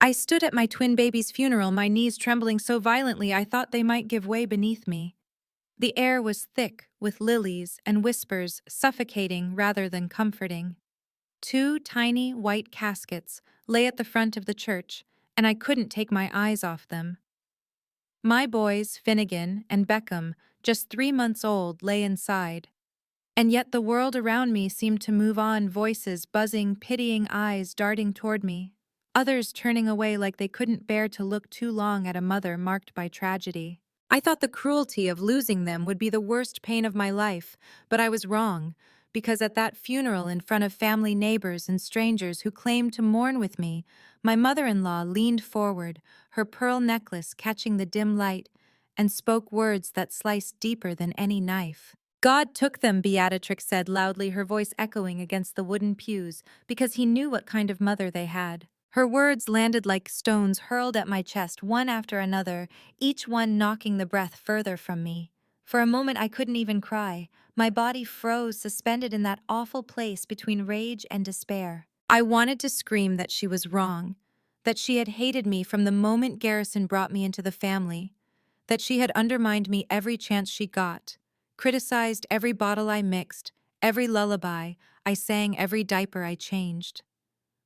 I stood at my twin baby's funeral, my knees trembling so violently I thought they might give way beneath me. The air was thick with lilies and whispers, suffocating rather than comforting. Two tiny white caskets lay at the front of the church, and I couldn't take my eyes off them. My boys, Finnegan and Beckham, just 3 months old, lay inside. And yet the world around me seemed to move on, voices buzzing, pitying eyes darting toward me, others turning away like they couldn't bear to look too long at a mother marked by tragedy. I thought the cruelty of losing them would be the worst pain of my life, but I was wrong, because at that funeral in front of family, neighbors, and strangers who claimed to mourn with me, my mother-in-law leaned forward, her pearl necklace catching the dim light, and spoke words that sliced deeper than any knife. God took them, Beatrix said loudly, her voice echoing against the wooden pews, because he knew what kind of mother they had. Her words landed like stones hurled at my chest, one after another, each one knocking the breath further from me. For a moment I couldn't even cry. My body froze, suspended in that awful place between rage and despair. I wanted to scream that she was wrong, that she had hated me from the moment Garrison brought me into the family, that she had undermined me every chance she got, criticized every bottle I mixed, every lullaby I sang, every diaper I changed.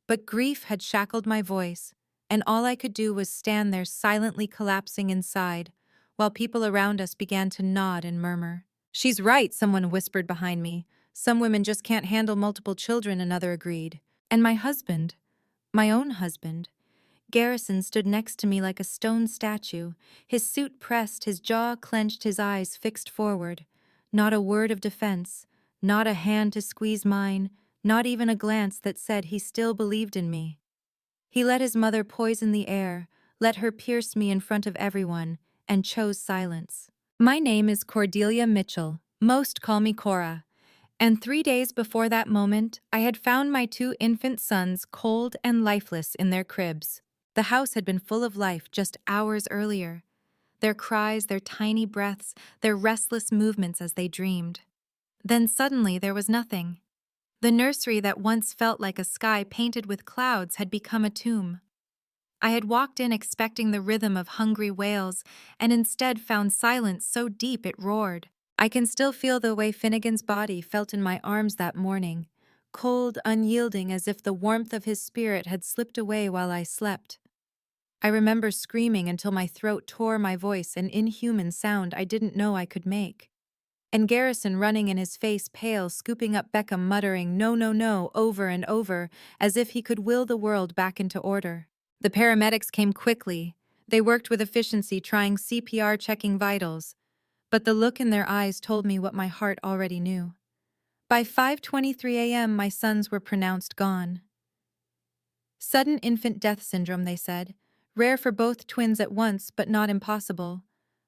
But grief had shackled my voice, and all I could do was stand there silently collapsing inside, while people around us began to nod and murmur. "She's right," someone whispered behind me. "Some women just can't handle multiple children," another agreed. And my husband, my own husband, Garrison, stood next to me like a stone statue, his suit pressed, his jaw clenched, his eyes fixed forward. Not a word of defense, not a hand to squeeze mine, not even a glance that said he still believed in me. He let his mother poison the air, let her pierce me in front of everyone, and chose silence. My name is Cordelia Mitchell. Most call me Cora. And 3 days before that moment, I had found my two infant sons cold and lifeless in their cribs. The house had been full of life just hours earlier. Their cries, their tiny breaths, their restless movements as they dreamed. Then suddenly there was nothing. The nursery that once felt like a sky painted with clouds had become a tomb. I had walked in expecting the rhythm of hungry wails, and instead found silence so deep it roared. I can still feel the way Finnegan's body felt in my arms that morning, cold, unyielding, as if the warmth of his spirit had slipped away while I slept. I remember screaming until my throat tore, my voice an inhuman sound I didn't know I could make. And Garrison running in, his face pale, scooping up Beckham, muttering, "No, no, no," over and over, as if he could will the world back into order. The paramedics came quickly. They worked with efficiency, trying CPR, checking vitals. But the look in their eyes told me what my heart already knew. By 5:23 a.m., my sons were pronounced gone. Sudden infant death syndrome, they said. Rare for both twins at once, but not impossible.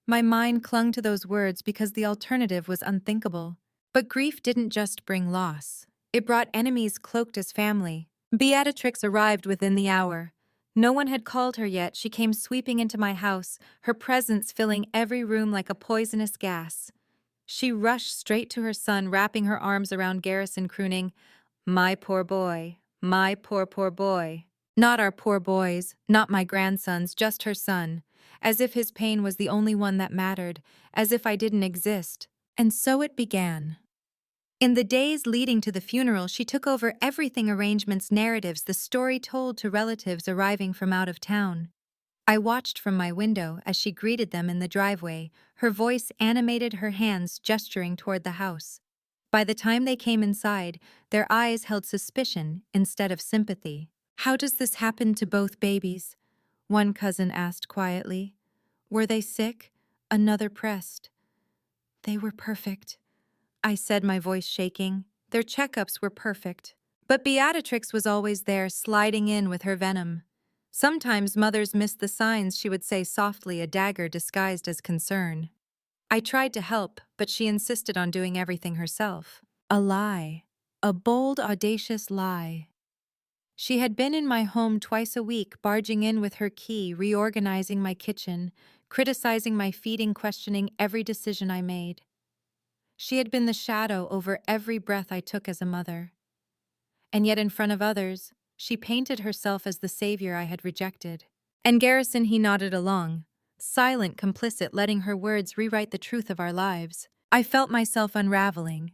My mind clung to those words because the alternative was unthinkable. But grief didn't just bring loss. It brought enemies cloaked as family. Beatrix arrived within the hour. No one had called her yet. She came sweeping into my house, her presence filling every room like a poisonous gas. She rushed straight to her son, wrapping her arms around Garrison, crooning, "My poor boy, my poor, poor boy." Not our poor boys, not my grandsons, just her son, as if his pain was the only one that mattered, as if I didn't exist. And so it began. In the days leading to the funeral, she took over everything: arrangements, narratives, the story told to relatives arriving from out of town. I watched from my window as she greeted them in the driveway, her voice animated, her hands gesturing toward the house. By the time they came inside, their eyes held suspicion instead of sympathy. "How does this happen to both babies?" one cousin asked quietly. "Were they sick?" Another pressed. "They were perfect," I said, my voice shaking. "Their checkups were perfect." But Beatrix was always there, sliding in with her venom. "Sometimes mothers miss the signs," she would say softly, a dagger disguised as concern. I tried to help, but she insisted on doing everything herself. A lie. A bold, audacious lie. She had been in my home twice a week, barging in with her key, reorganizing my kitchen, criticizing my feeding, questioning every decision I made. She had been the shadow over every breath I took as a mother. And yet in front of others, She painted herself as the savior I had rejected. And Garrison, he nodded along, silent complicit, letting her words rewrite the truth of our lives. I felt myself unraveling.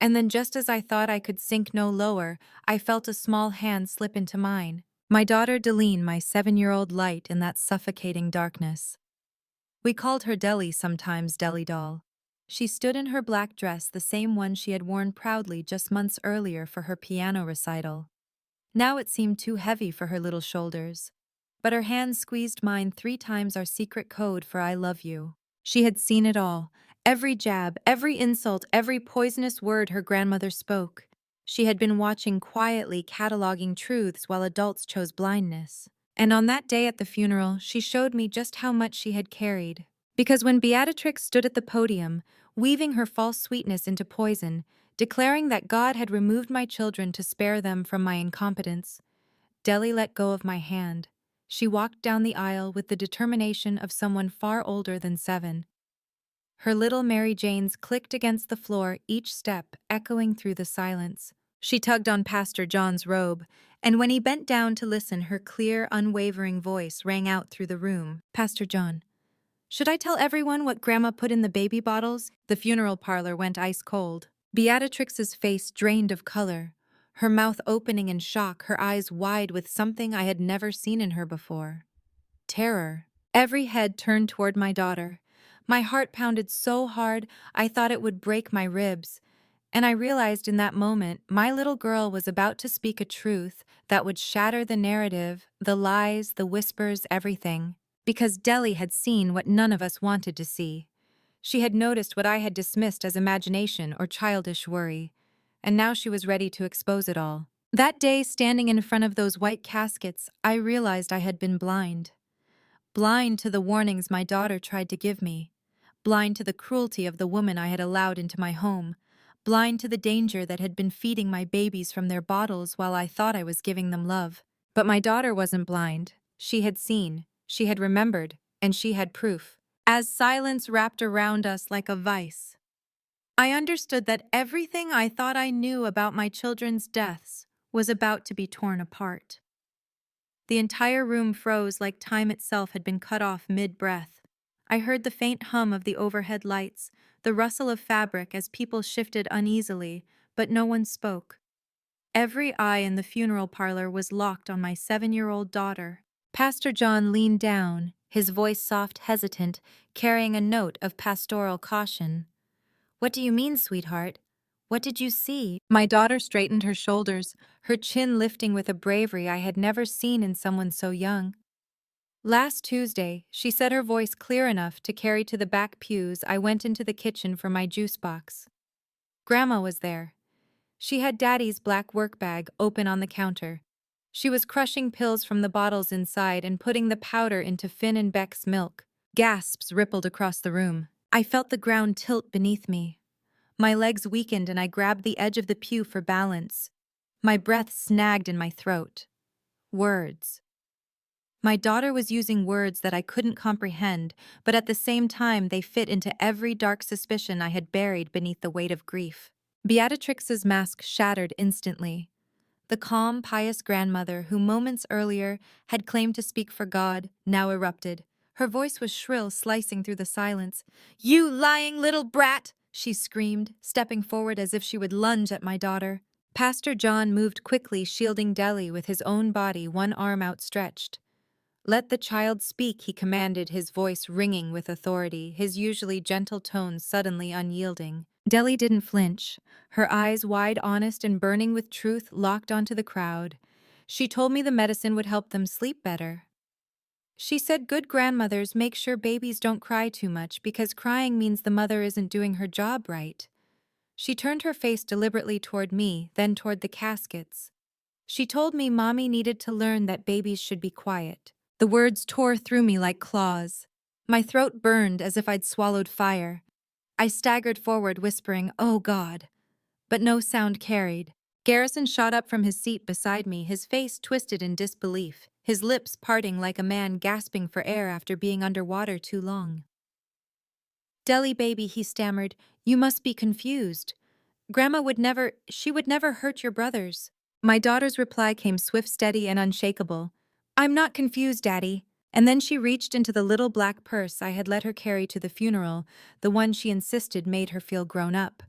And then, just as I thought I could sink no lower, I felt a small hand slip into mine. My daughter Deline, my 7-year-old light in that suffocating darkness. We called her Deli sometimes, Deli doll. She stood in her black dress, the same one she had worn proudly just months earlier for her piano recital. Now it seemed too heavy for her little shoulders. But her hand squeezed mine 3 times our secret code for I love you. She had seen it all. Every jab, every insult, every poisonous word her grandmother spoke. She had been watching quietly, cataloging truths while adults chose blindness. And on that day at the funeral, she showed me just how much she had carried. Because when Beatrix stood at the podium, weaving her false sweetness into poison, declaring that God had removed my children to spare them from my incompetence, Deli let go of my hand. She walked down the aisle with the determination of someone far older than 7. Her little Mary Janes clicked against the floor, each step echoing through the silence. She tugged on Pastor John's robe, and when he bent down to listen, her clear, unwavering voice rang out through the room. Pastor John, should I tell everyone what Grandma put in the baby bottles? The funeral parlor went ice cold. Beatrix's face drained of color, her mouth opening in shock, her eyes wide with something I had never seen in her before. Terror. Every head turned toward my daughter. My heart pounded so hard I thought it would break my ribs. And I realized in that moment my little girl was about to speak a truth that would shatter the narrative, the lies, the whispers, everything. Because Deli had seen what none of us wanted to see. She had noticed what I had dismissed as imagination or childish worry. And now she was ready to expose it all. That day, standing in front of those white caskets, I realized I had been blind. Blind to the warnings my daughter tried to give me. Blind to the cruelty of the woman I had allowed into my home. Blind to the danger that had been feeding my babies from their bottles while I thought I was giving them love. But my daughter wasn't blind. She had seen, she had remembered, and she had proof. As silence wrapped around us like a vice, I understood that everything I thought I knew about my children's deaths was about to be torn apart. The entire room froze like time itself had been cut off mid-breath. I heard the faint hum of the overhead lights, the rustle of fabric as people shifted uneasily, but no one spoke. Every eye in the funeral parlor was locked on my 7-year-old daughter. Pastor John leaned down, his voice soft, hesitant, carrying a note of pastoral caution. "What do you mean, sweetheart? What did you see?" My daughter straightened her shoulders, her chin lifting with a bravery I had never seen in someone so young. "Last Tuesday," she said, her voice clear enough to carry to the back pews. I went into the kitchen for my juice box. Grandma was there. She had Daddy's black work bag open on the counter. She was crushing pills from the bottles inside and putting the powder into Finn and Beck's milk. Gasps rippled across the room. I felt the ground tilt beneath me. My legs weakened and I grabbed the edge of the pew for balance. My breath snagged in my throat. Words. My daughter was using words that I couldn't comprehend, but at the same time they fit into every dark suspicion I had buried beneath the weight of grief. Beatrix's mask shattered instantly. The calm, pious grandmother who moments earlier had claimed to speak for God now erupted. Her voice was shrill, slicing through the silence. "You lying little brat!" she screamed, stepping forward as if she would lunge at my daughter. Pastor John moved quickly, shielding Deli with his own body, one arm outstretched. "Let the child speak," he commanded, his voice ringing with authority, his usually gentle tones suddenly unyielding. Deli didn't flinch, her eyes wide, honest and burning with truth, locked onto the crowd. She told me the medicine would help them sleep better. She said good grandmothers make sure babies don't cry too much because crying means the mother isn't doing her job right. She turned her face deliberately toward me, then toward the caskets. She told me Mommy needed to learn that babies should be quiet. The words tore through me like claws. My throat burned as if I'd swallowed fire. I staggered forward, whispering, "Oh God." But no sound carried. Garrison shot up from his seat beside me, his face twisted in disbelief, his lips parting like a man gasping for air after being underwater too long. "Deli baby," he stammered, "you must be confused. Grandma would never hurt your brothers." My daughter's reply came swift, steady, and unshakable. "I'm not confused, Daddy." And then she reached into the little black purse I had let her carry to the funeral, the one she insisted made her feel grown up.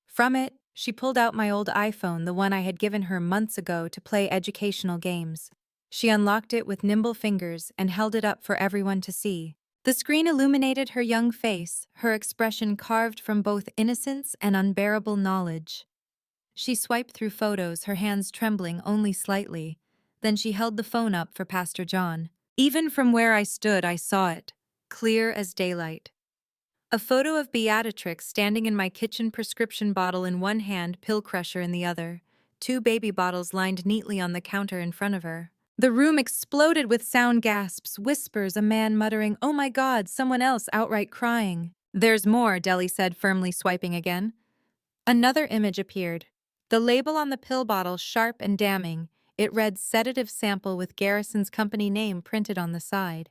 From it, she pulled out my old iPhone, the one I had given her months ago to play educational games. She unlocked it with nimble fingers and held it up for everyone to see. The screen illuminated her young face, her expression carved from both innocence and unbearable knowledge. She swiped through photos, her hands trembling only slightly. Then she held the phone up for Pastor John. Even from where I stood, I saw it, clear as daylight. A photo of Beatrix standing in my kitchen, prescription bottle in one hand, pill crusher in the other. Two baby bottles lined neatly on the counter in front of her. The room exploded with sound, gasps, whispers, a man muttering, "Oh my God," someone else outright crying. "There's more," Deli said, firmly swiping again. Another image appeared. The label on the pill bottle sharp and damning. It read sedative sample with Garrison's company name printed on the side.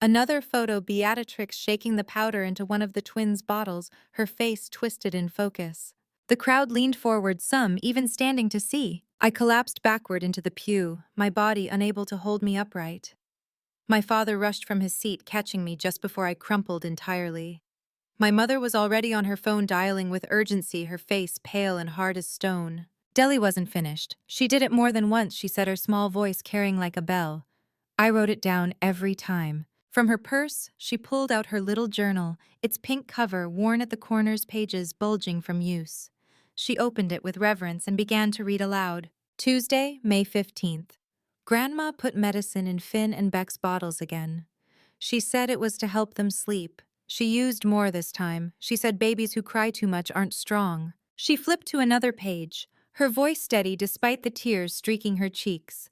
Another photo, Beatrix shaking the powder into one of the twins' bottles, her face twisted in focus. The crowd leaned forward, some even standing to see. I collapsed backward into the pew, my body unable to hold me upright. My father rushed from his seat, catching me just before I crumpled entirely. My mother was already on her phone, dialing with urgency, her face pale and hard as stone. Deli wasn't finished. She did it more than once, she said, her small voice carrying like a bell. I wrote it down every time. From her purse, she pulled out her little journal, its pink cover worn at the corners, pages bulging from use. She opened it with reverence and began to read aloud. Tuesday, May 15th. Grandma put medicine in Finn and Beck's bottles again. She said it was to help them sleep. She used more this time. She said babies who cry too much aren't strong. She flipped to another page, her voice steady despite the tears streaking her cheeks.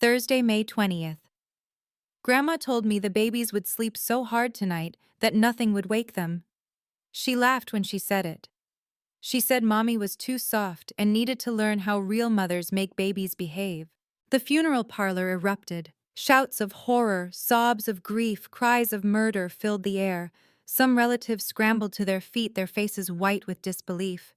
Thursday, May 20th. Grandma told me the babies would sleep so hard tonight that nothing would wake them. She laughed when she said it. She said Mommy was too soft and needed to learn how real mothers make babies behave. The funeral parlor erupted. Shouts of horror, sobs of grief, cries of murder filled the air. Some relatives scrambled to their feet, their faces white with disbelief.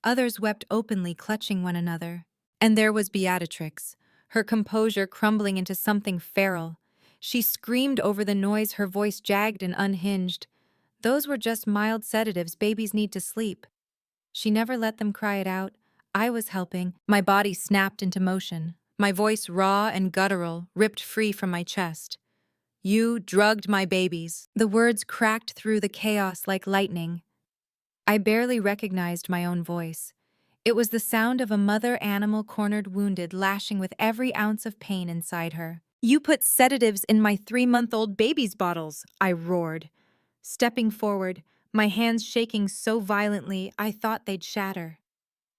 Others wept openly, clutching one another. And there was Beatrix, her composure crumbling into something feral. She screamed over the noise, her voice jagged and unhinged. Those were just mild sedatives, babies need to sleep. She never let them cry it out. I was helping. My body snapped into motion, my voice raw and guttural, ripped free from my chest. "You drugged my babies." The words cracked through the chaos like lightning. I barely recognized my own voice. It was the sound of a mother animal cornered, wounded, lashing with every ounce of pain inside her. "You put sedatives in my 3-month-old baby's bottles," I roared. Stepping forward, my hands shaking so violently I thought they'd shatter.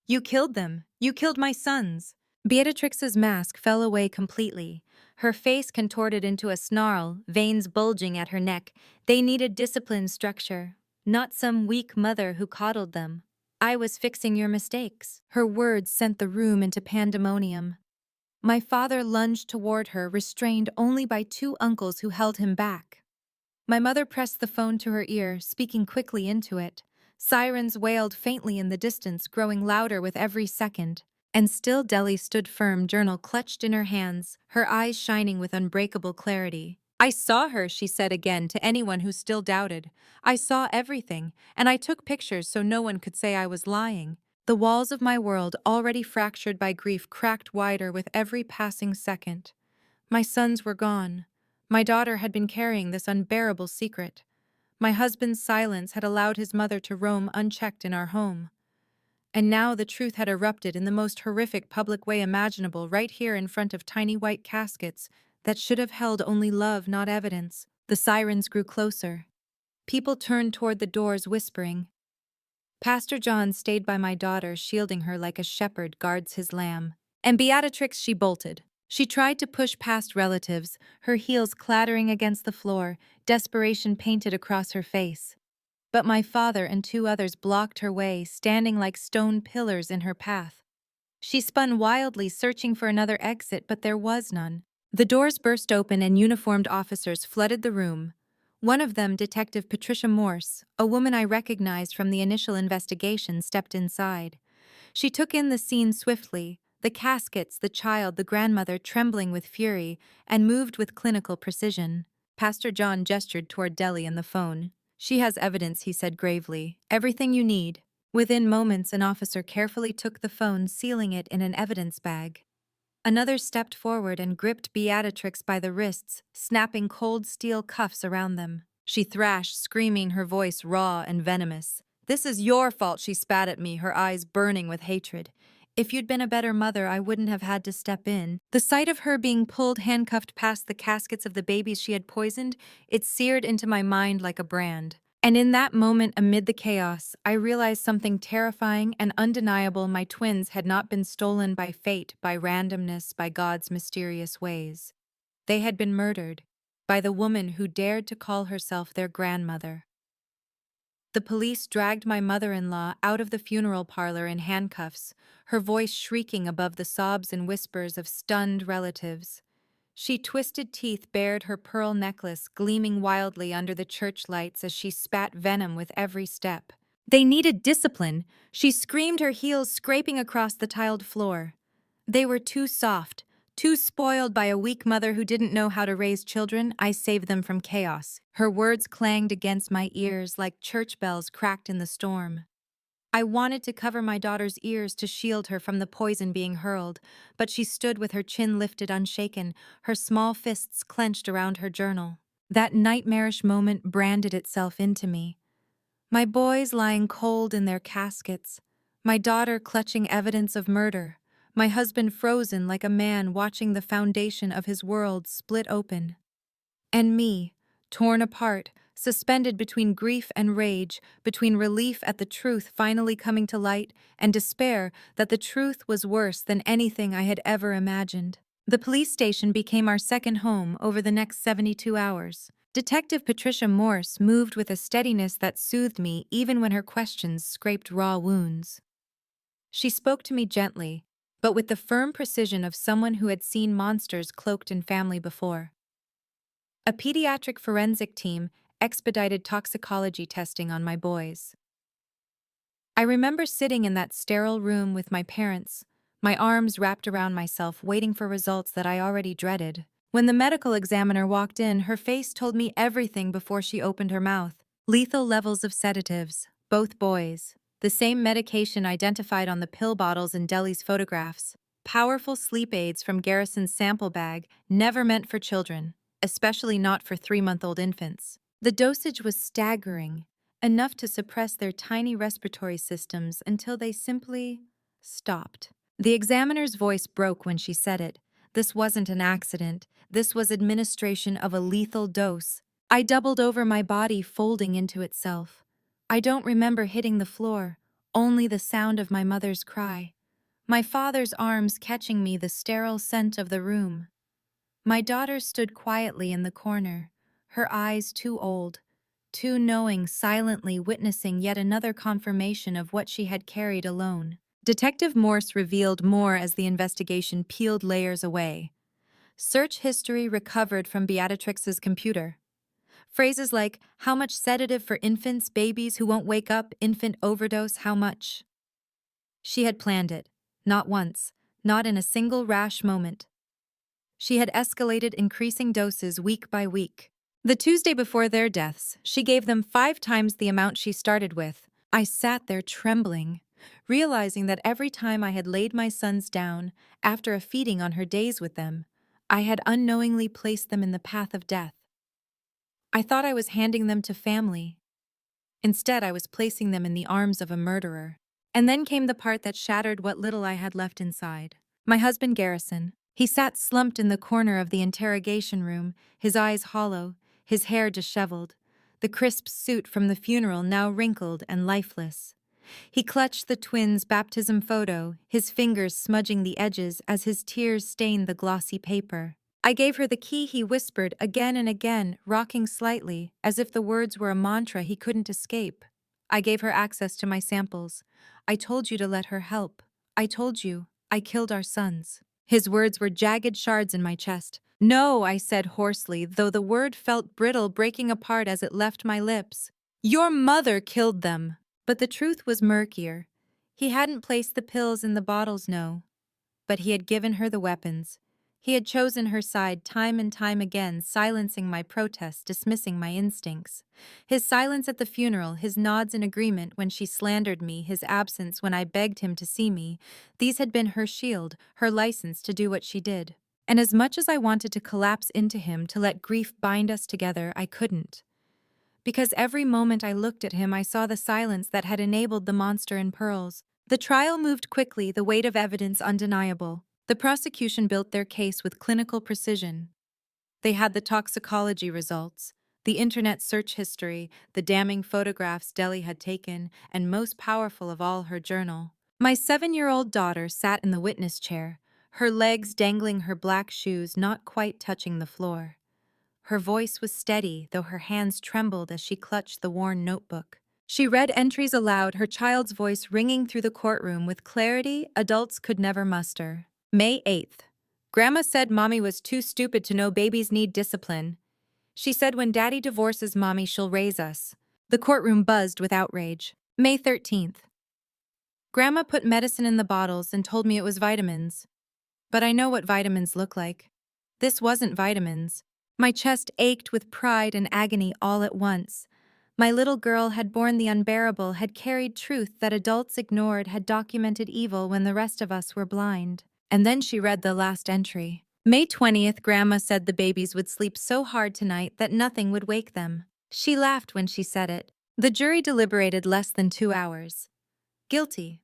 "You killed them. You killed my sons." Beatrix's mask fell away completely. Her face contorted into a snarl, veins bulging at her neck. "They needed disciplined structure, not some weak mother who coddled them. I was fixing your mistakes." Her words sent the room into pandemonium. My father lunged toward her, restrained only by two uncles who held him back. My mother pressed the phone to her ear, speaking quickly into it. Sirens wailed faintly in the distance, growing louder with every second. And still Deli stood firm, journal clutched in her hands, her eyes shining with unbreakable clarity. "I saw her," she said again to anyone who still doubted. "I saw everything, and I took pictures so no one could say I was lying." The walls of my world, already fractured by grief, cracked wider with every passing second. My sons were gone. My daughter had been carrying this unbearable secret. My husband's silence had allowed his mother to roam unchecked in our home. And now the truth had erupted in the most horrific public way imaginable, right here in front of tiny white caskets that should have held only love, not evidence. The sirens grew closer. People turned toward the doors, whispering. Pastor John stayed by my daughter, shielding her like a shepherd guards his lamb. And Beatrix, she bolted. She tried to push past relatives, her heels clattering against the floor, desperation painted across her face. But my father and two others blocked her way, standing like stone pillars in her path. She spun wildly, searching for another exit, but there was none. The doors burst open and uniformed officers flooded the room. One of them, Detective Patricia Morse, a woman I recognized from the initial investigation, stepped inside. She took in the scene swiftly, The caskets, the child, the grandmother trembling with fury, and moved with clinical precision. Pastor John gestured toward Deli and the phone. "She has evidence," he said gravely. "Everything you need." Within moments, an officer carefully took the phone, sealing it in an evidence bag. Another stepped forward and gripped Beatrix by the wrists, snapping cold steel cuffs around them. She thrashed, screaming, her voice raw and venomous. "This is your fault," she spat at me, her eyes burning with hatred. "If you'd been a better mother, I wouldn't have had to step in." The sight of her being pulled handcuffed past the caskets of the babies she had poisoned, it seared into my mind like a brand. And in that moment, amid the chaos, I realized something terrifying and undeniable. My twins had not been stolen by fate, by randomness, by God's mysterious ways. They had been murdered by the woman who dared to call herself their grandmother. The police dragged my mother-in-law out of the funeral parlor in handcuffs, her voice shrieking above the sobs and whispers of stunned relatives. She twisted teeth bared her pearl necklace, gleaming wildly under the church lights as she spat venom with every step. "They needed discipline," she screamed, her heels scraping across the tiled floor. "They were too soft, too spoiled by a weak mother who didn't know how to raise children. I saved them from chaos." Her words clanged against my ears like church bells cracked in the storm. I wanted to cover my daughter's ears to shield her from the poison being hurled, but she stood with her chin lifted unshaken, her small fists clenched around her journal. That nightmarish moment branded itself into me. My boys lying cold in their caskets, my daughter clutching evidence of murder, my husband frozen like a man watching the foundation of his world split open. And me, torn apart, suspended between grief and rage, between relief at the truth finally coming to light and despair that the truth was worse than anything I had ever imagined. The police station became our second home over the next 72 hours. Detective Patricia Morse moved with a steadiness that soothed me even when her questions scraped raw wounds. She spoke to me gently, but with the firm precision of someone who had seen monsters cloaked in family before. A pediatric forensic team expedited toxicology testing on my boys. I remember sitting in that sterile room with my parents, my arms wrapped around myself, waiting for results that I already dreaded. When the medical examiner walked in, her face told me everything before she opened her mouth. Lethal levels of sedatives, both boys. The same medication identified on the pill bottles in Deli's photographs. Powerful sleep aids from Garrison's sample bag, never meant for children, especially not for 3-month-old infants. The dosage was staggering, enough to suppress their tiny respiratory systems until they simply stopped. The examiner's voice broke when she said it. This wasn't an accident. This was administration of a lethal dose. I doubled over, my body folding into itself. I don't remember hitting the floor, only the sound of my mother's cry. My father's arms catching me, the sterile scent of the room. My daughter stood quietly in the corner, her eyes too old, too knowing, silently witnessing yet another confirmation of what she had carried alone. Detective Morse revealed more as the investigation peeled layers away. Search history recovered from Beatrix's computer. Phrases like, "How much sedative for infants, babies who won't wake up, infant overdose, how much?" She had planned it. Not once, not in a single rash moment. She had escalated increasing doses week by week. The Tuesday before their deaths, she gave them 5 times the amount she started with. I sat there trembling, realizing that every time I had laid my sons down, after a feeding on her days with them, I had unknowingly placed them in the path of death. I thought I was handing them to family. Instead, I was placing them in the arms of a murderer. And then came the part that shattered what little I had left inside. My husband Garrison. He sat slumped in the corner of the interrogation room, his eyes hollow, his hair disheveled, the crisp suit from the funeral now wrinkled and lifeless. He clutched the twins' baptism photo, his fingers smudging the edges as his tears stained the glossy paper. I gave her the key, he whispered again and again, rocking slightly, as if the words were a mantra he couldn't escape. I gave her access to my samples. I told you to let her help. I told you. I killed our sons. His words were jagged shards in my chest. "No," I said hoarsely, though the word felt brittle, breaking apart as it left my lips. "Your mother killed them." But the truth was murkier. He hadn't placed the pills in the bottles, no. but he had given her the weapons. He had chosen her side time and time again, silencing my protests, dismissing my instincts. His silence at the funeral, his nods in agreement when she slandered me, his absence when I begged him to see me, these had been her shield, her license to do what she did. And as much as I wanted to collapse into him, to let grief bind us together, I couldn't. Because every moment I looked at him, I saw the silence that had enabled the monster in pearls. The trial moved quickly, the weight of evidence undeniable. The prosecution built their case with clinical precision. They had the toxicology results, the internet search history, the damning photographs Deli had taken, and most powerful of all, her journal. My 7-year-old daughter sat in the witness chair, her legs dangling her black shoes not quite touching the floor. Her voice was steady, though her hands trembled as she clutched the worn notebook. She read entries aloud, her child's voice ringing through the courtroom with clarity adults could never muster. May 8th. Grandma said Mommy was too stupid to know babies need discipline. She said when Daddy divorces Mommy, she'll raise us. The courtroom buzzed with outrage. May 13th. Grandma put medicine in the bottles and told me it was vitamins. But I know what vitamins look like. This wasn't vitamins. My chest ached with pride and agony all at once. My little girl had borne the unbearable, had carried truth that adults ignored, had documented evil when the rest of us were blind. And then she read the last entry. May 20th, Grandma said the babies would sleep so hard tonight that nothing would wake them. She laughed when she said it. The jury deliberated less than 2 hours. Guilty.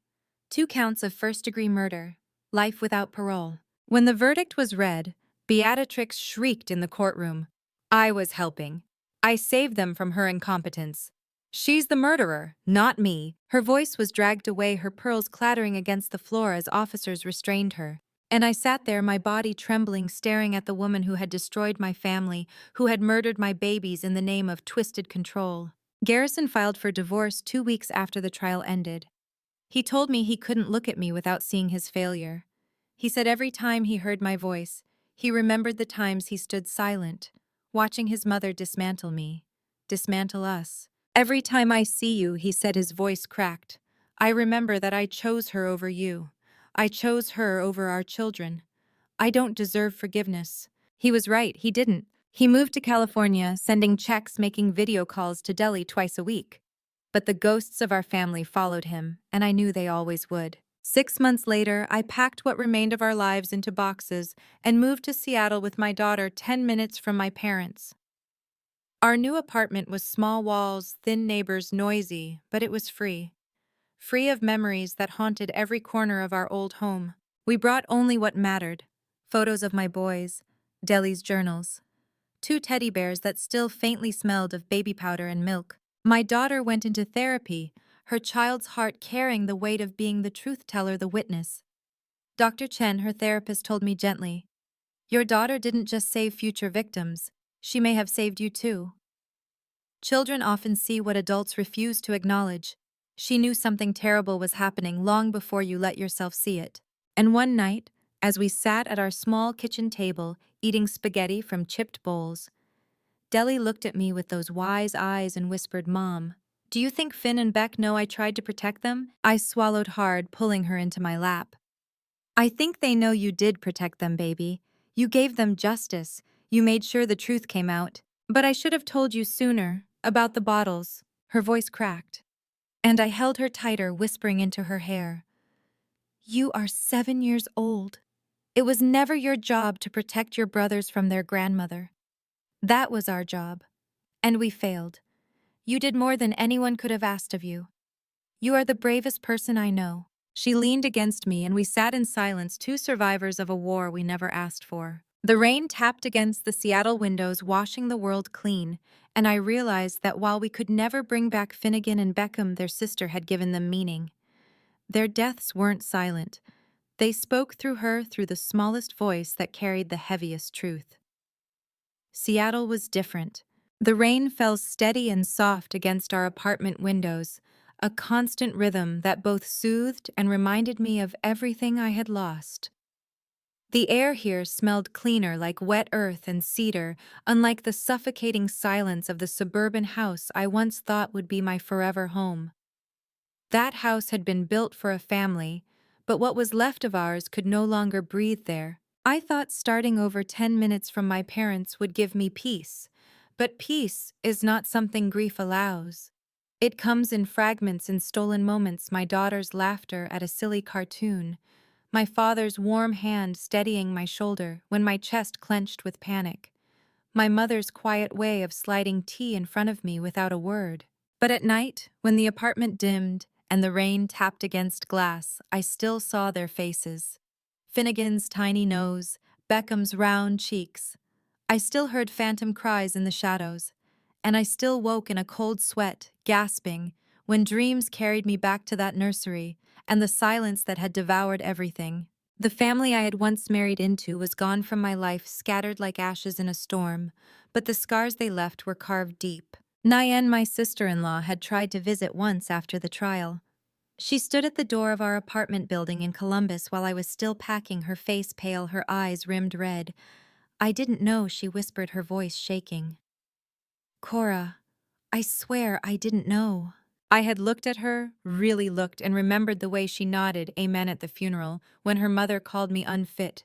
2 counts of first-degree murder. Life without parole. When the verdict was read, Beatrix shrieked in the courtroom. I was helping. I saved them from her incompetence. She's the murderer, not me. Her voice was dragged away, her pearls clattering against the floor as officers restrained her. And I sat there, my body trembling, staring at the woman who had destroyed my family, who had murdered my babies in the name of twisted control. Garrison filed for divorce 2 weeks after the trial ended. He told me he couldn't look at me without seeing his failure. He said every time he heard my voice, he remembered the times he stood silent, watching his mother dismantle me, dismantle us. Every time I see you, he said, his voice cracked, I remember that I chose her over you. I chose her over our children. I don't deserve forgiveness. He was right, he didn't. He moved to California, sending checks, making video calls to Delhi twice a week. But the ghosts of our family followed him, and I knew they always would. 6 months later, I packed what remained of our lives into boxes and moved to Seattle with my daughter 10 minutes from my parents. Our new apartment was small walls, thin neighbors, noisy, but it was free. Free of memories that haunted every corner of our old home. We brought only what mattered: photos of my boys, Deli's journals, 2 teddy bears that still faintly smelled of baby powder and milk. My daughter went into therapy, her child's heart carrying the weight of being the truth teller, the witness. Dr. Chen, her therapist, told me gently, "Your daughter didn't just save future victims, she may have saved you too." Children often see what adults refuse to acknowledge. She knew something terrible was happening long before you let yourself see it. And one night, as we sat at our small kitchen table, eating spaghetti from chipped bowls, Deli looked at me with those wise eyes and whispered, "Mom, do you think Finn and Beck know I tried to protect them?" I swallowed hard, pulling her into my lap. "I think they know you did protect them, baby. You gave them justice. You made sure the truth came out. But I should have told you sooner, about the bottles." Her voice cracked, and I held her tighter, whispering into her hair, "You are 7 years old. It was never your job to protect your brothers from their grandmother. That was our job. And we failed. You did more than anyone could have asked of you. You are the bravest person I know." She leaned against me and we sat in silence, 2 survivors of a war we never asked for. The rain tapped against the Seattle windows, washing the world clean, and I realized that while we could never bring back Finnegan and Beckham, their sister had given them meaning. Their deaths weren't silent. They spoke through her, through the smallest voice that carried the heaviest truth. Seattle was different. The rain fell steady and soft against our apartment windows, a constant rhythm that both soothed and reminded me of everything I had lost. The air here smelled cleaner, like wet earth and cedar, unlike the suffocating silence of the suburban house I once thought would be my forever home. That house had been built for a family, but what was left of ours could no longer breathe there. I thought starting over 10 minutes from my parents would give me peace, but peace is not something grief allows. It comes in fragments in stolen moments, my daughter's laughter at a silly cartoon, my father's warm hand steadying my shoulder when my chest clenched with panic, my mother's quiet way of sliding tea in front of me without a word. But at night, when the apartment dimmed and the rain tapped against glass, I still saw their faces. Finnegan's tiny nose, Beckham's round cheeks. I still heard phantom cries in the shadows, and I still woke in a cold sweat, gasping, when dreams carried me back to that nursery and the silence that had devoured everything. The family I had once married into was gone from my life, scattered like ashes in a storm, but the scars they left were carved deep. Nyan, my sister-in-law, had tried to visit once after the trial. She stood at the door of our apartment building in Columbus while I was still packing, her face pale, her eyes rimmed red. I didn't know, she whispered, her voice shaking. Cora, I swear I didn't know. I had looked at her, really looked, and remembered the way she nodded amen at the funeral when her mother called me unfit.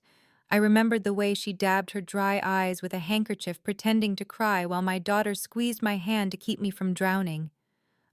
I remembered the way she dabbed her dry eyes with a handkerchief, pretending to cry while my daughter squeezed my hand to keep me from drowning.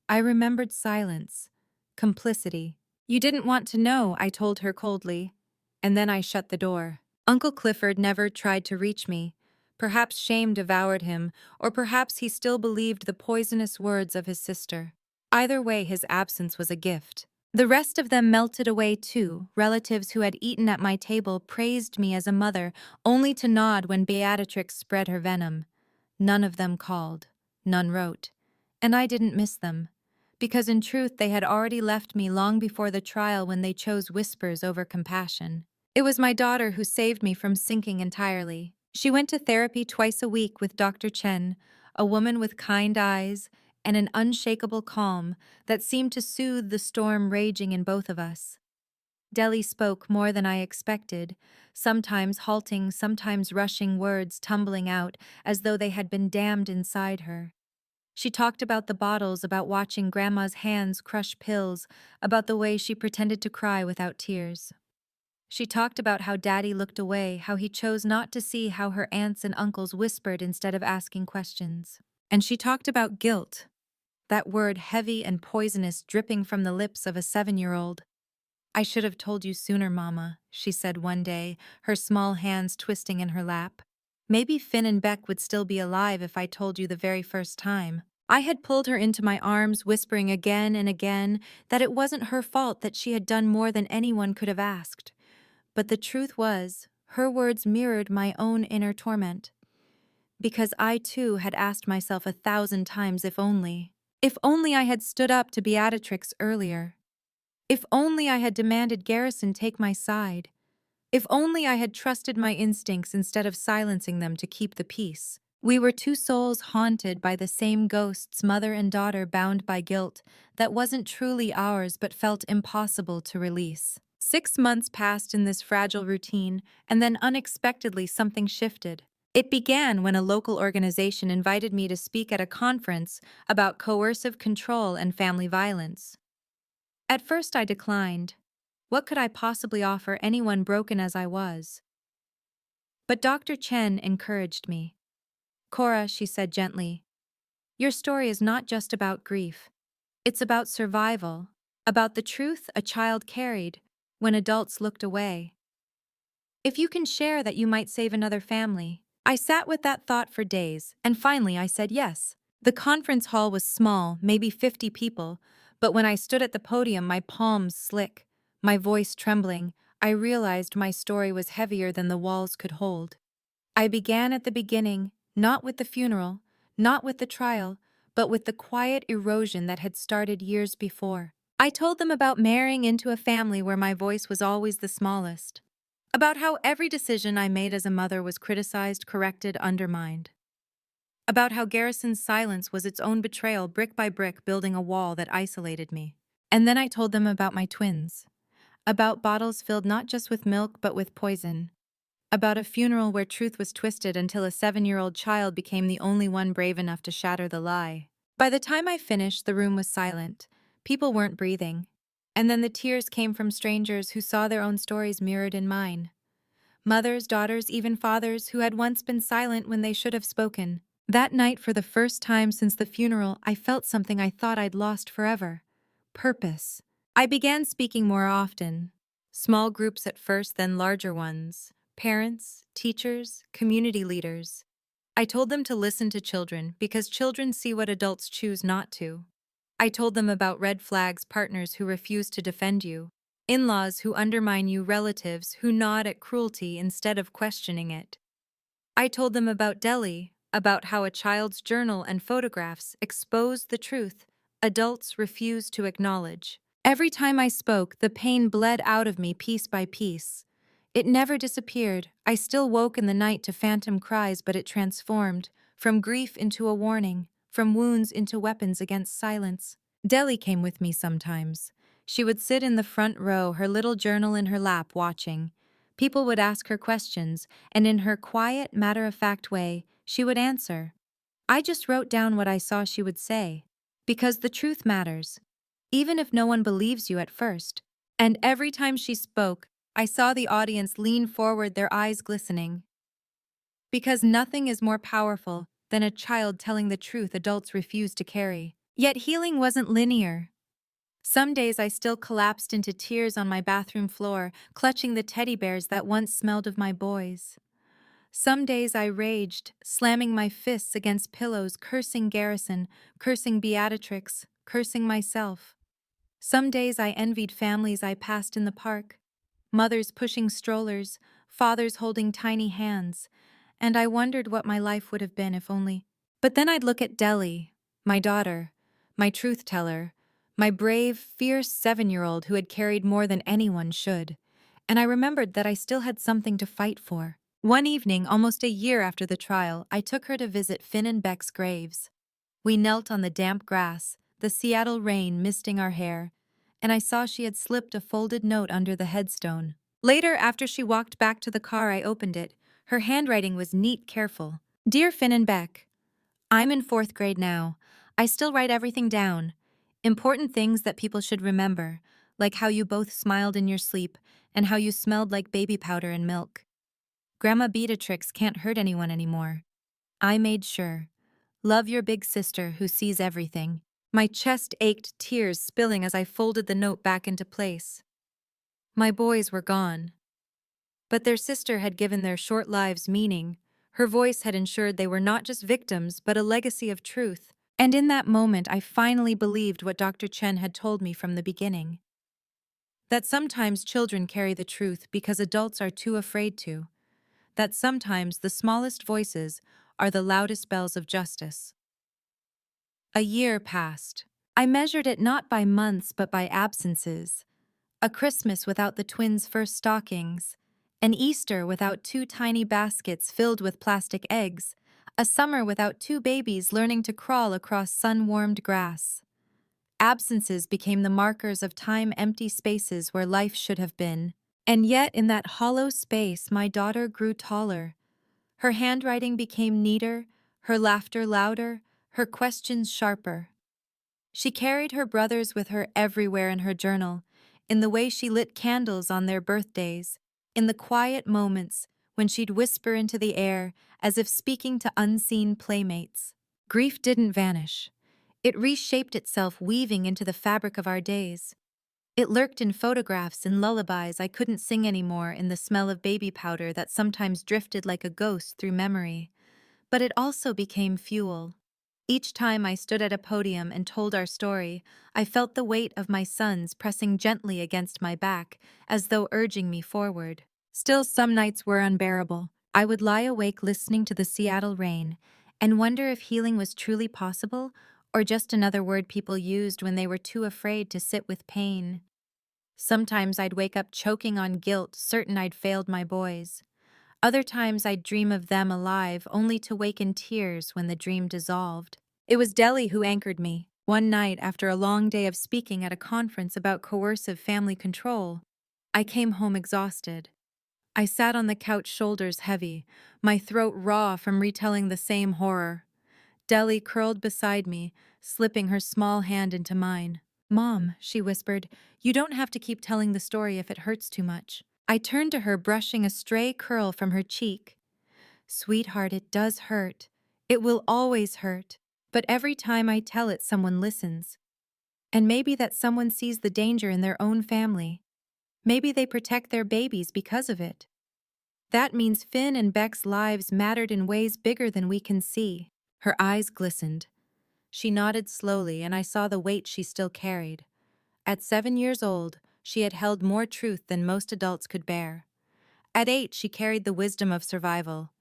I remembered silence, complicity. You didn't want to know, I told her coldly, and then I shut the door. Uncle Clifford never tried to reach me. Perhaps shame devoured him, or perhaps he still believed the poisonous words of his sister. Either way, his absence was a gift. The rest of them melted away too. Relatives who had eaten at my table praised me as a mother, only to nod when Beatrix spread her venom. None of them called. None wrote. And I didn't miss them, because in truth they had already left me long before the trial when they chose whispers over compassion. It was my daughter who saved me from sinking entirely. She went to therapy twice a week with Dr. Chen, a woman with kind eyes and an unshakable calm that seemed to soothe the storm raging in both of us. Deli spoke more than I expected, sometimes halting, sometimes rushing, words tumbling out as though they had been dammed inside her. She talked about the bottles, about watching Grandma's hands crush pills, about the way she pretended to cry without tears. She talked about how Daddy looked away, how he chose not to see, how her aunts and uncles whispered instead of asking questions. And she talked about guilt, that word heavy and poisonous dripping from the lips of a 7-year-old. I should have told you sooner, Mama, she said one day, her small hands twisting in her lap. Maybe Finn and Beck would still be alive if I told you the very first time. I had pulled her into my arms, whispering again and again that it wasn't her fault, that she had done more than anyone could have asked. But the truth was, her words mirrored my own inner torment. Because I too had asked myself 1,000 times if only. If only I had stood up to Beatrix earlier. If only I had demanded Garrison take my side. If only I had trusted my instincts instead of silencing them to keep the peace. We were two souls haunted by the same ghosts, mother and daughter, bound by guilt that wasn't truly ours but felt impossible to release. 6 months passed in this fragile routine, and then unexpectedly something shifted. It began when a local organization invited me to speak at a conference about coercive control and family violence. At first I declined. What could I possibly offer anyone broken as I was? But Dr. Chen encouraged me. Cora, she said gently, your story is not just about grief. It's about survival, about the truth a child carried when adults looked away. If you can share that, you might save another family. I sat with that thought for days, and finally I said yes. The conference hall was small, maybe 50 people, but when I stood at the podium, my palms slick, my voice trembling, I realized my story was heavier than the walls could hold. I began at the beginning, not with the funeral, not with the trial, but with the quiet erosion that had started years before. I told them about marrying into a family where my voice was always the smallest. About how every decision I made as a mother was criticized, corrected, undermined. About how Garrison's silence was its own betrayal, brick by brick building a wall that isolated me. And then I told them about my twins. About bottles filled not just with milk but with poison. About a funeral where truth was twisted until a 7-year-old child became the only one brave enough to shatter the lie. By the time I finished, the room was silent. People weren't breathing. And then the tears came from strangers who saw their own stories mirrored in mine. Mothers, daughters, even fathers who had once been silent when they should have spoken. That night, for the first time since the funeral, I felt something I thought I'd lost forever. Purpose. I began speaking more often. Small groups at first, then larger ones. Parents, teachers, community leaders. I told them to listen to children because children see what adults choose not to. I told them about red flags, partners who refuse to defend you, in-laws who undermine you, relatives who nod at cruelty instead of questioning it. I told them about Delhi, about how a child's journal and photographs exposed the truth adults refuse to acknowledge. Every time I spoke, the pain bled out of me piece by piece. It never disappeared. I still woke in the night to phantom cries, but it transformed, from grief into a warning, from wounds into weapons against silence. Delhi came with me sometimes. She would sit in the front row, her little journal in her lap, watching. People would ask her questions, and in her quiet, matter-of-fact way, she would answer. I just wrote down what I saw she would say. Because the truth matters, even if no one believes you at first. And every time she spoke, I saw the audience lean forward, their eyes glistening. Because nothing is more powerful than a child telling the truth adults refuse to carry. Yet healing wasn't linear. Some days I still collapsed into tears on my bathroom floor, clutching the teddy bears that once smelled of my boys. Some days I raged, slamming my fists against pillows, cursing Garrison, cursing Beatrix, cursing myself. Some days I envied families I passed in the park, mothers pushing strollers, fathers holding tiny hands, and I wondered what my life would have been if only. But then I'd look at Delhi, my daughter, my truth teller, my brave, fierce 7-year-old who had carried more than anyone should, and I remembered that I still had something to fight for. One evening, almost a year after the trial, I took her to visit Finn and Beck's graves. We knelt on the damp grass, the Seattle rain misting our hair, and I saw she had slipped a folded note under the headstone. Later, after she walked back to the car, I opened it. Her handwriting was neat, careful. Dear Finn and Beck, I'm in 4th grade now. I still write everything down. Important things that people should remember, like how you both smiled in your sleep and how you smelled like baby powder and milk. Grandma Beatrix can't hurt anyone anymore. I made sure. Love your big sister who sees everything. My chest ached, tears spilling as I folded the note back into place. My boys were gone. But their sister had given their short lives meaning. Her voice had ensured they were not just victims, but a legacy of truth. And in that moment, I finally believed what Dr. Chen had told me from the beginning. That sometimes children carry the truth because adults are too afraid to. That sometimes the smallest voices are the loudest bells of justice. A year passed. I measured it not by months but by absences. A Christmas without the twins' first stockings. An Easter without 2 tiny baskets filled with plastic eggs. A summer without 2 babies learning to crawl across sun-warmed grass. Absences became the markers of time, empty spaces where life should have been. And yet, in that hollow space, my daughter grew taller. Her handwriting became neater, her laughter louder, her questions sharper. She carried her brothers with her everywhere in her journal, in the way she lit candles on their birthdays, in the quiet moments when she'd whisper into the air as if speaking to unseen playmates. Grief didn't vanish. It reshaped itself, weaving into the fabric of our days. It lurked in photographs and lullabies I couldn't sing anymore, in the smell of baby powder that sometimes drifted like a ghost through memory. But it also became fuel. Each time I stood at a podium and told our story, I felt the weight of my sons pressing gently against my back, as though urging me forward. Still, some nights were unbearable. I would lie awake listening to the Seattle rain and wonder if healing was truly possible or just another word people used when they were too afraid to sit with pain. Sometimes I'd wake up choking on guilt, certain I'd failed my boys. Other times I'd dream of them alive, only to wake in tears when the dream dissolved. It was Delhi who anchored me. One night, after a long day of speaking at a conference about coercive family control, I came home exhausted. I sat on the couch, shoulders heavy, my throat raw from retelling the same horror. Delhi curled beside me, slipping her small hand into mine. Mom, she whispered, you don't have to keep telling the story if it hurts too much. I turned to her, brushing a stray curl from her cheek. Sweetheart, it does hurt. It will always hurt. But every time I tell it, someone listens. And maybe that someone sees the danger in their own family. Maybe they protect their babies because of it. That means Finn and Beck's lives mattered in ways bigger than we can see. Her eyes glistened. She nodded slowly, and I saw the weight she still carried. At 7 years old, she had held more truth than most adults could bear. At 8, she carried the wisdom of survival.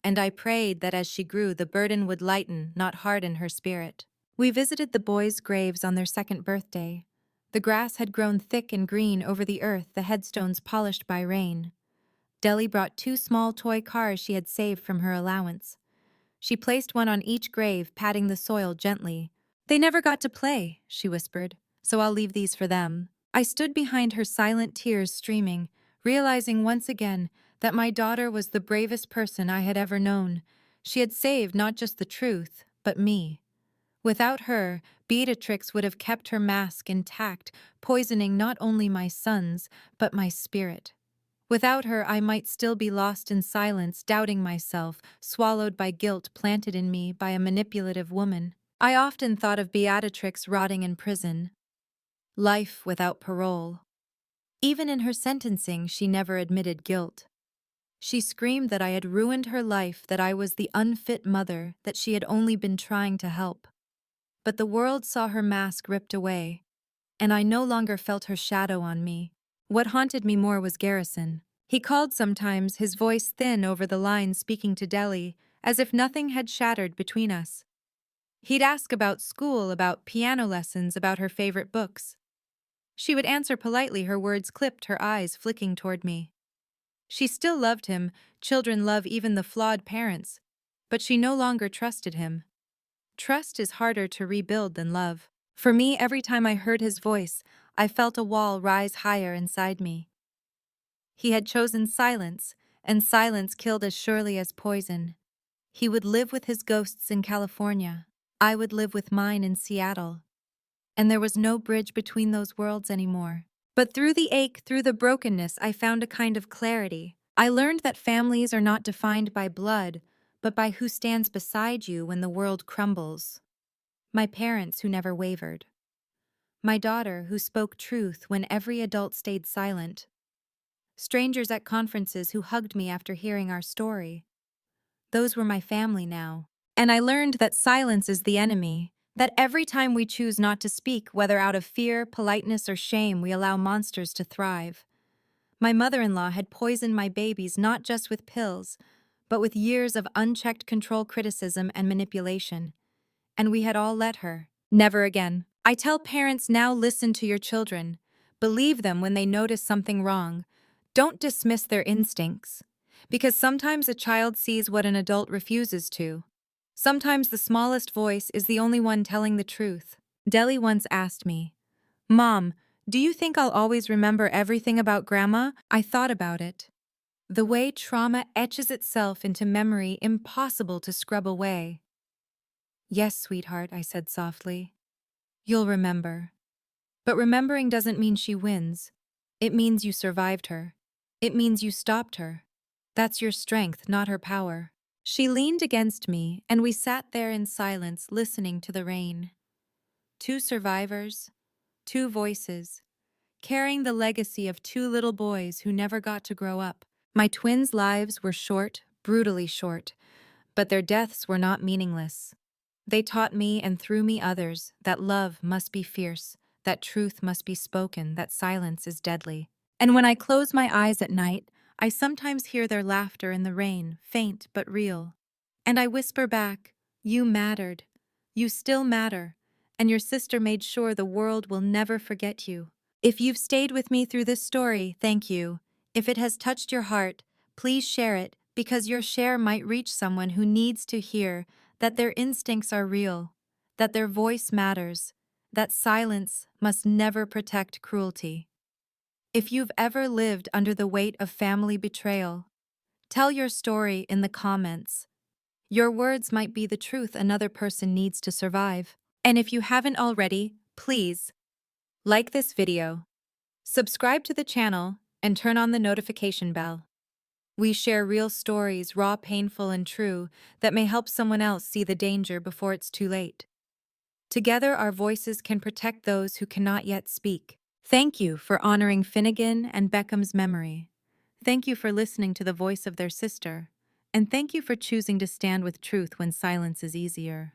And I prayed that as she grew, the burden would lighten, not harden her spirit. We visited the boys' graves on their 2nd birthday. The grass had grown thick and green over the earth, the headstones polished by rain. Deli brought 2 small toy cars she had saved from her allowance. She placed one on each grave, patting the soil gently. They never got to play, she whispered, so I'll leave these for them. I stood behind her, silent tears streaming, realizing once again that my daughter was the bravest person I had ever known. She had saved not just the truth, but me. Without her, Beatrix would have kept her mask intact, poisoning not only my sons, but my spirit. Without her, I might still be lost in silence, doubting myself, swallowed by guilt planted in me by a manipulative woman. I often thought of Beatrix rotting in prison. Life without parole. Even in her sentencing, she never admitted guilt. She screamed that I had ruined her life, that I was the unfit mother, that she had only been trying to help. But the world saw her mask ripped away, and I no longer felt her shadow on me. What haunted me more was Garrison. He called sometimes, his voice thin over the line, speaking to Deli, as if nothing had shattered between us. He'd ask about school, about piano lessons, about her favorite books. She would answer politely, her words clipped, her eyes flicking toward me. She still loved him, children love even the flawed parents, but she no longer trusted him. Trust is harder to rebuild than love. For me, every time I heard his voice, I felt a wall rise higher inside me. He had chosen silence, and silence killed as surely as poison. He would live with his ghosts in California. I would live with mine in Seattle. And there was no bridge between those worlds anymore. But through the ache, through the brokenness, I found a kind of clarity. I learned that families are not defined by blood, but by who stands beside you when the world crumbles. My parents who never wavered. My daughter who spoke truth when every adult stayed silent. Strangers at conferences who hugged me after hearing our story. Those were my family now. And I learned that silence is the enemy, that every time we choose not to speak, whether out of fear, politeness, or shame, we allow monsters to thrive. My mother-in-law had poisoned my babies not just with pills, but with years of unchecked control, criticism, and manipulation. And we had all let her. Never again. I tell parents now, listen to your children. Believe them when they notice something wrong. Don't dismiss their instincts. Because sometimes a child sees what an adult refuses to. Sometimes the smallest voice is the only one telling the truth. Deli once asked me, Mom, do you think I'll always remember everything about Grandma? I thought about it. The way trauma etches itself into memory, impossible to scrub away. Yes, sweetheart, I said softly. You'll remember. But remembering doesn't mean she wins. It means you survived her. It means you stopped her. That's your strength, not her power. She leaned against me, and we sat there in silence, listening to the rain. 2 survivors, 2 voices, carrying the legacy of 2 little boys who never got to grow up. My twins' lives were short, brutally short, but their deaths were not meaningless. They taught me and through me others that love must be fierce, that truth must be spoken, that silence is deadly. And when I close my eyes at night, I sometimes hear their laughter in the rain, faint but real. And I whisper back, you mattered. You still matter. And your sister made sure the world will never forget you. If you've stayed with me through this story, thank you. If it has touched your heart, please share it, because your share might reach someone who needs to hear that their instincts are real, that their voice matters, that silence must never protect cruelty. If you've ever lived under the weight of family betrayal, tell your story in the comments. Your words might be the truth another person needs to survive. And if you haven't already, please Like this video, subscribe to the channel, and turn on the notification bell. We share real stories, raw, painful, and true, that may help someone else see the danger before it's too late. Together, our voices can protect those who cannot yet speak. Thank you for honoring Finnegan and Beckham's memory. Thank you for listening to the voice of their sister. And thank you for choosing to stand with truth when silence is easier.